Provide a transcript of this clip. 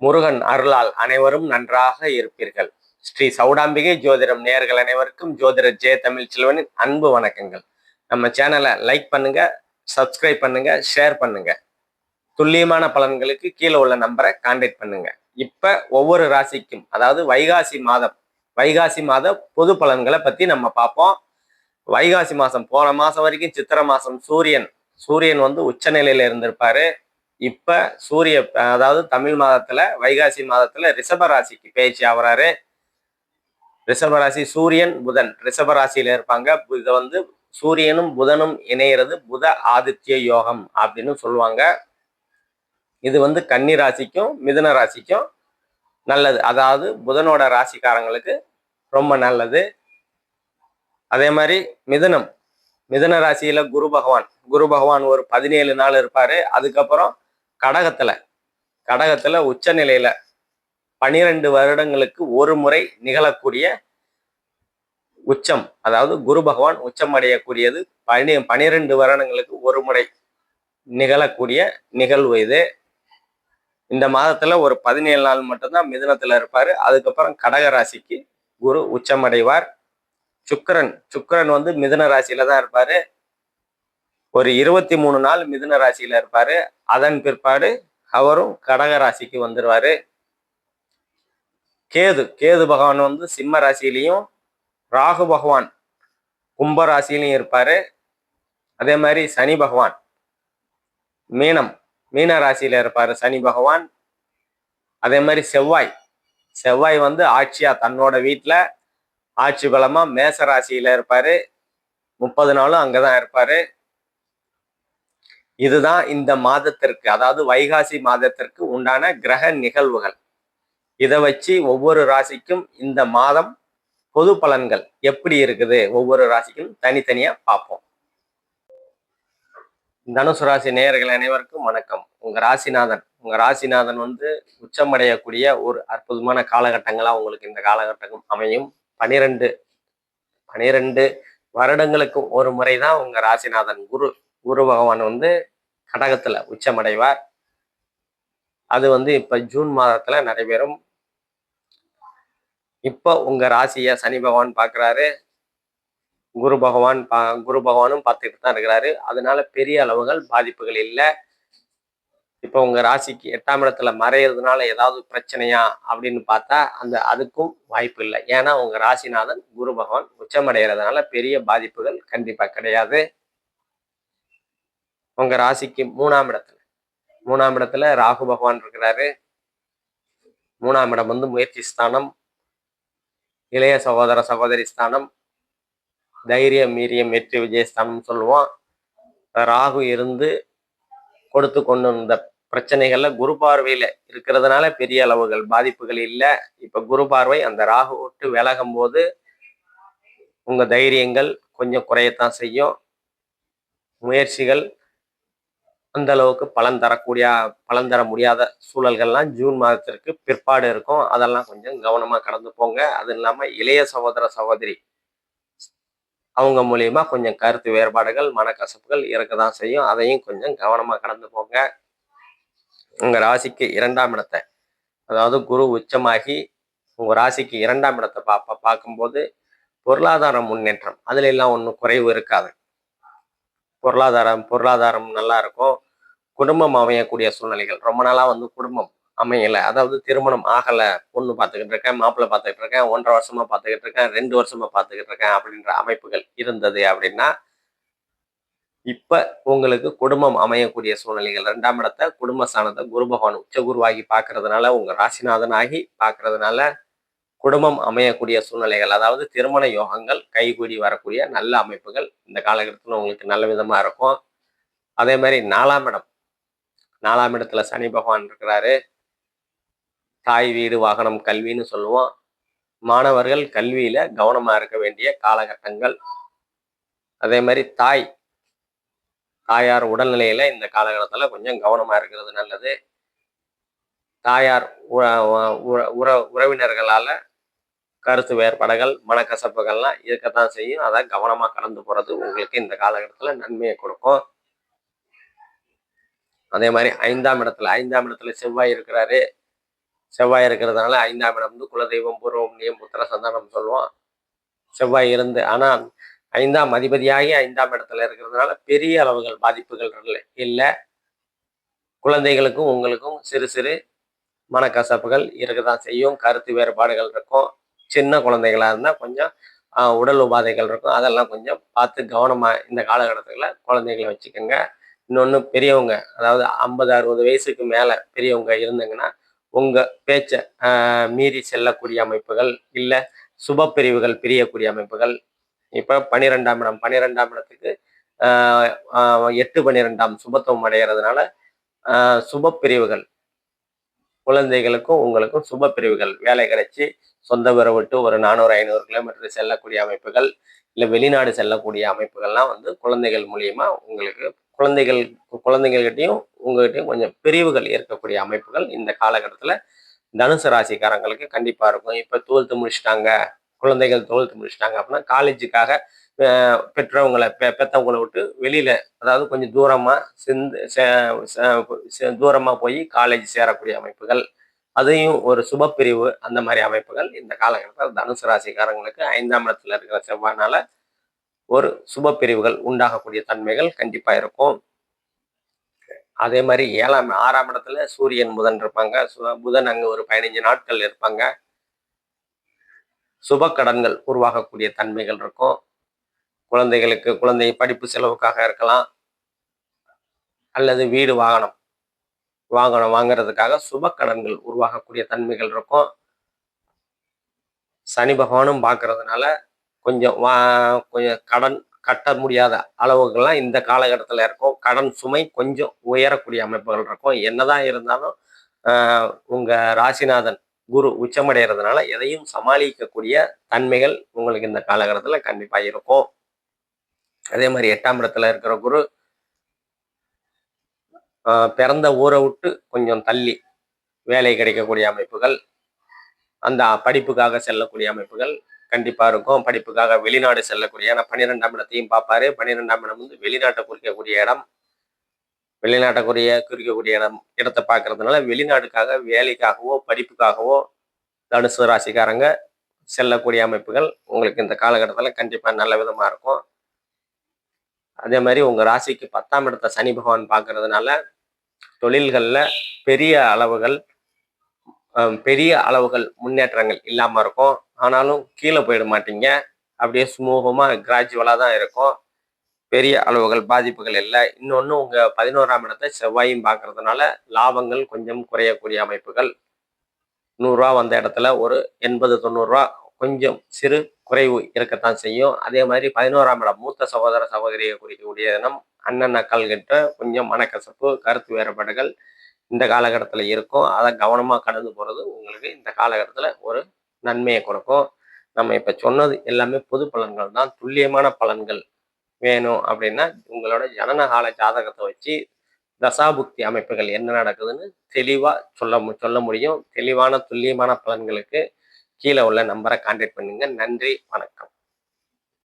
முருகன் அருளால் அனைவரும் நன்றாக இருப்பீர்கள். ஸ்ரீ சௌடாம்பிகை ஜோதிடம் நேயர்கள் அனைவருக்கும் ஜோதிடர் ஜெய தமிழ் செல்வனின் அன்பு வணக்கங்கள். நம்ம சேனலை லைக் பண்ணுங்க, சப்ஸ்கிரைப் பண்ணுங்க, ஷேர் பண்ணுங்க. துல்லியமான பலன்களுக்கு கீழே உள்ள நம்பரை கான்டாக்ட் பண்ணுங்க. இப்ப ஒவ்வொரு ராசிக்கும், அதாவது வைகாசி மாத பொது பலன்களை பத்தி நம்ம பார்ப்போம். வைகாசி மாசம், போன மாசம் வரைக்கும் சித்திரை மாசம் சூரியன் வந்து உச்சநிலையில இருந்திருப்பாரு. இப்ப அதாவது தமிழ் மாதத்துல வைகாசி மாதத்துல ரிஷப ராசிக்கு பயிற்சி ஆகுறாரு. ரிஷபராசி சூரியன் புதன் ரிஷபராசியில இருப்பாங்க. இதை வந்து சூரியனும் புதனும் இணையிறது புத ஆதித்ய யோகம் அப்படின்னு சொல்லுவாங்க. இது வந்து கன்னி ராசிக்கும் மிதுன ராசிக்கும் நல்லது. அதாவது புதனோட ராசிக்காரங்களுக்கு ரொம்ப நல்லது. அதே மாதிரி மிதுன ராசியில குரு பகவான் ஒரு 17 நாள் இருப்பாரு. அதுக்கப்புறம் கடகத்துல உச்ச நிலையில 12 வருடங்களுக்கு ஒரு முறை நிகழக்கூடிய உச்சம், அதாவது குரு பகவான் உச்சம் அடையக்கூடியது 12 வருடங்களுக்கு ஒரு முறை நிகழக்கூடிய நிகழ்வு இது. இந்த மாதத்துல ஒரு 17 நாள் மட்டும்தான் மிதுனத்துல இருப்பாரு. அதுக்கப்புறம் கடக ராசிக்கு குரு உச்சம் அடைவார். சுக்கிரன் வந்து மிதுன ராசியில தான் இருப்பாரு. ஒரு 23 நாள் மிதுன ராசியில இருப்பாரு. அதன் பிற்பாடு அவரும் கடக ராசிக்கு வந்துருவாரு. கேது பகவான் வந்து சிம்ம ராசியிலையும், ராகு பகவான் கும்ப ராசியிலையும் இருப்பாரு. அதே மாதிரி சனி பகவான் மீன ராசியில இருப்பாரு சனி பகவான். அதே மாதிரி செவ்வாய் வந்து ஆட்சியா தன்னோட வீட்டுல ஆட்சி பலமா மேச ராசியில இருப்பாரு. 30 நாளும் அங்கதான் இருப்பாரு. இதுதான் இந்த மாதத்திற்கு, அதாவது வைகாசி மாதத்திற்கு உண்டான கிரக நிகழ்வுகள். இதை வச்சு ஒவ்வொரு ராசிக்கும் இந்த மாதம் பொது பலன்கள் எப்படி இருக்குது, ஒவ்வொரு ராசிக்கும் தனித்தனியா பார்ப்போம். தனுசு ராசி நேயர்கள் அனைவருக்கும் வணக்கம். உங்க ராசிநாதன் வந்து உச்சமடையக்கூடிய ஒரு அற்புதமான காலகட்டங்களா உங்களுக்கு இந்த காலகட்டம் அமையும். 12 வருடங்களுக்கு ஒரு முறைதான் உங்க ராசிநாதன் குரு பகவான் வந்து கடகத்துல உச்சமடைவார். அது வந்து இப்ப ஜூன் மாதத்துல நடைபெறும். இப்ப உங்க ராசிய சனி பகவான் பாக்குறாரு. குரு பகவானும் பார்த்துட்டு தான் இருக்கிறாரு. அதனால பெரிய அளவுகள் பாதிப்புகள் இல்லை. இப்ப உங்க ராசிக்கு 8ஆம் இடத்துல மறையிறதுனால ஏதாவது பிரச்சனையா அப்படின்னு பார்த்தா அதுக்கும் வாய்ப்பு இல்லை. ஏன்னா உங்க ராசிநாதன் குரு பகவான் உச்சமடைகிறதுனால பெரிய பாதிப்புகள் கண்டிப்பா கிடையாது. உங்க ராசிக்கு 3ஆம் இடத்துல ராகு பகவான் இருக்கிறாரு. 3ஆம் இடம் வந்து முயற்சி ஸ்தானம், இளைய சகோதர சகோதரி ஸ்தானம், தைரியம் வீரியம் வெற்றி விஜயஸ்தானம் சொல்லுவோம். ராகு இருந்து கொடுத்து கொண்டு வந்த பிரச்சனைகள்ல குரு பார்வையில இருக்கிறதுனால பெரிய அளவுகள் பாதிப்புகள் இல்லை. இப்ப குரு பார்வை அந்த ராகு விட்டு விலகும் போது உங்க தைரியங்கள் கொஞ்சம் குறையத்தான் செய்யும். முயற்சிகள் அந்த அளவுக்கு பலன் தர முடியாத சூழல்கள்லாம் ஜூன் மாதத்திற்கு பிற்பாடு இருக்கும். அதெல்லாம் கொஞ்சம் கவனமா கடந்து போங்க. அது இல்லாம இளைய சகோதர சகோதரி அவங்க மூலியமா கொஞ்சம் கருத்து வேறுபாடுகள், மனக்கசப்புகள் இருக்கதான் செய்யும். அதையும் கொஞ்சம் கவனமா கடந்து போங்க. உங்க ராசிக்கு 2ஆம் இடத்தை, அதாவது குரு உச்சமாகி உங்க ராசிக்கு 2ஆம் இடத்தை பார்க்கும்போது பொருளாதார முன்னேற்றம் அதுல எல்லாம் ஒன்றும் குறைவு இருக்காது. பொருளாதாரம் நல்லா இருக்கும். குடும்பம் அமையக்கூடிய சூழ்நிலைகள், ரொம்ப நாளா வந்து குடும்பம் அமையல, அதாவது திருமணம் ஆகல, பொண்ணு பார்த்துக்கிட்டு இருக்கேன், மாப்பிள்ளை பார்த்துக்கிட்டு இருக்கேன், 1.5 வருஷமா பார்த்துக்கிட்டு இருக்கேன், 2 வருஷமா பார்த்துக்கிட்டு இருக்கேன் அப்படின்ற அமைப்புகள் இருந்தது அப்படின்னா இப்ப உங்களுக்கு குடும்பம் அமையக்கூடிய சூழ்நிலைகள். 2ஆம் இடத்தை குடும்பஸ்தானத்தை குரு பகவான் உச்ச குருவாகி பார்க்கறதுனால, உங்க ராசிநாதன் ஆகி பார்க்கறதுனால குடும்பம் அமையக்கூடிய சூழ்நிலைகள், அதாவது திருமண யோகங்கள் கைகூடி வரக்கூடிய நல்ல அமைப்புகள் இந்த காலகட்டத்தில் உங்களுக்கு நல்ல விதமா இருக்கும். அதே மாதிரி 4ஆம் இடத்துல சனி பகவான் இருக்கிறாரு. தாய் வீடு வாகனம் கல்வின்னு சொல்லுவோம். மாணவர்கள் கல்வியில கவனமா இருக்க வேண்டிய காலகட்டங்கள். அதே மாதிரி தாயார் உடல்நிலையில இந்த காலகட்டத்துல கொஞ்சம் கவனமா இருக்கிறது நல்லது. தாயார் உறவினர்களால கருத்து வேறுபாடுகள், மனக்கசப்புகள்லாம் இருக்கத்தான் செய்யும். அதை கவனமா கடந்து போறது உங்களுக்கு இந்த காலகட்டத்துல நன்மையை கொடுக்கும். அதே மாதிரி 5ஆம் இடத்துல செவ்வாய் இருக்கிறாரு. செவ்வாய் இருக்கிறதுனால 5ஆம் இடம் வந்து குலதெய்வம், பூர்வ புண்ணியம், புத்திர சந்தானம் சொல்லுவோம். செவ்வாய் இருந்து ஆனா 5ஆம் அதிபதியாகி 5ஆம் இடத்துல இருக்கிறதுனால பெரிய அளவுகள் பாதிப்புகள் இல்லை. குழந்தைகளுக்கும் உங்களுக்கும் சிறு சிறு மனக்கசப்புகள் இருக்கதான் செய்யும். கருத்து வேறுபாடுகள் இருக்கும். சின்ன குழந்தைகளா இருந்தா கொஞ்சம் உடல் உபாதைகள் இருக்கும். அதெல்லாம் கொஞ்சம் பார்த்து கவனமா இந்த காலகட்டத்துல குழந்தைகளை வச்சுக்கோங்க. இன்னொன்று பெரியவங்க, அதாவது 50, 60 வயசுக்கு மேல பெரியவங்க இருந்தீங்கன்னா உங்க பேச்ச மீறி செல்லக்கூடிய அமைப்புகள், இல்ல சுப பிரிவுகள் பிரியக்கூடிய அமைப்புகள். இப்ப 12ஆம் இடம், 12ஆம் இடத்துக்கு 8, 12ஆம் சுபத்துவம் அடைகிறதுனால சுப பிரிவுகள், குழந்தைகளுக்கும் உங்களுக்கும் சுப பிரிவுகள் வேலை கிடைச்சி சொந்த ஊரை விட்டு ஒரு 400, 500 கிலோமீட்டர் செல்லக்கூடிய அமைப்புகள், இல்லை வெளிநாடு செல்லக்கூடிய அமைப்புகள்லாம் வந்து குழந்தைகள் மூலியமா உங்களுக்கு குழந்தைகள்கிட்டையும் உங்ககிட்டயும் கொஞ்சம் பிரிவுகள் இருக்கக்கூடிய அமைப்புகள் இந்த காலகட்டத்தில் தனுசு ராசிக்காரங்களுக்கு கண்டிப்பா இருக்கும். இப்ப 12th முடிச்சுட்டாங்க, குழந்தைகள் 12th முடிச்சுட்டாங்க அப்படின்னா காலேஜுக்காக பெற்றவங்களை பெத்தவங்களை விட்டு வெளியில, அதாவது கொஞ்சம் தூரமா தூரமா போய் காலேஜ் சேரக்கூடிய அமைப்புகள், அதையும் ஒரு சுப பிரிவு அந்த மாதிரி அமைப்புகள் இந்த காலகட்டத்தில் தனுசு ராசிக்காரங்களுக்கு 5ஆம் இடத்துல இருக்கிற செவ்வாய்னால ஒரு சுப பிரிவுகள் உண்டாகக்கூடிய தன்மைகள் கண்டிப்பா இருக்கும். அதே மாதிரி 6ஆம் இடத்துல சூரியன் புதன் இருப்பாங்க. புதன் அங்க ஒரு 15 நாட்கள் இருப்பாங்க. சுப கடன்கள் உருவாகக்கூடிய தன்மைகள் இருக்கும். குழந்தைகளுக்கு குழந்தை படிப்பு செலவுக்காக இருக்கலாம், அல்லது வீடு வாகனம் வாங்குறதுக்காக சுப கடன்கள் உருவாகக்கூடிய தன்மைகள் இருக்கும். சனி பகவானும் பார்க்கறதுனால கொஞ்சம் கொஞ்சம் கடன் கட்ட முடியாத அளவுகள்லாம் இந்த காலகட்டத்தில் இருக்கும். கடன் சுமை கொஞ்சம் உயரக்கூடிய அமைப்புகள் இருக்கும். என்னதான் இருந்தாலும் உங்க ராசிநாதன் குரு உச்சமடைகிறதுனால எதையும் சமாளிக்கக்கூடிய தன்மைகள் உங்களுக்கு இந்த காலகட்டத்தில் கண்டிப்பா இருக்கும். அதே மாதிரி 8ஆம் இடத்துல இருக்கிற குரு பிறந்த ஊரை விட்டு கொஞ்சம் தள்ளி வேலை கிடைக்கக்கூடிய அமைப்புகள், அந்த படிப்புக்காக செல்லக்கூடிய அமைப்புகள் கண்டிப்பா இருக்கும். படிப்புக்காக வெளிநாடு செல்லக்கூடிய, ஏன்னா 12ஆம் இடத்தையும் பார்ப்பாரு. 12ஆம் இடம் வந்து வெளிநாட்டை குறிக்கக்கூடிய இடம். குறிக்கக்கூடிய இடத்தை பார்க்கறதுனால வெளிநாட்டுக்காக வேலைக்காகவோ படிப்புக்காகவோ தனுசு ராசிக்காரங்க செல்லக்கூடிய அமைப்புகள் உங்களுக்கு இந்த காலகட்டத்தில் கண்டிப்பா நல்ல விதமா இருக்கும். அதே மாதிரி உங்க ராசிக்கு 10ஆம் இடத்தை சனி பகவான் பார்க்கறதுனால தொழில்கள்ல பெரிய அளவுகள் முன்னேற்றங்கள் இல்லாம இருக்கும். ஆனாலும் கீழே போயிட மாட்டீங்க. அப்படியே சுமூகமா கிராஜுவலா தான் இருக்கும். பெரிய அளவுகள் பாதிப்புகள் இல்லை. இன்னொன்னு உங்க 11ஆம் இடத்தை செவ்வாயும் பார்க்கறதுனால லாபங்கள் கொஞ்சம் குறையக்கூடிய அமைப்புகள். 100 வந்த இடத்துல ஒரு 80, 90 கொஞ்சம் சிறு குறைவு இருக்கத்தான் செய்யும். அதே மாதிரி 11ஆம் இடம் மூத்த சகோதர சகோதரியை குறிக்கக்கூடிய இடம். அண்ணன் அக்கால் கிட்ட கொஞ்சம் மனக்கசப்பு, கருத்து வேறுபாடுகள் இந்த காலகட்டத்தில் இருக்கும். அதை கவனமா கடந்து போறது உங்களுக்கு இந்த காலகட்டத்தில் ஒரு நன்மையை கொடுக்கும். நம்ம இப்ப சொன்னது எல்லாமே பொது பலன்கள் தான். துல்லியமான பலன்கள் வேணும் அப்படின்னா உங்களோட ஜனனகால ஜாதகத்தை வச்சு தசாபுக்தி அமைப்புகள் என்ன நடக்குதுன்னு தெளிவா சொல்ல முடியும். தெளிவான துல்லியமான பலன்களுக்கு கீழே உள்ள நம்பரை கான்டாக்ட் பண்ணுங்க. நன்றி, வணக்கம்.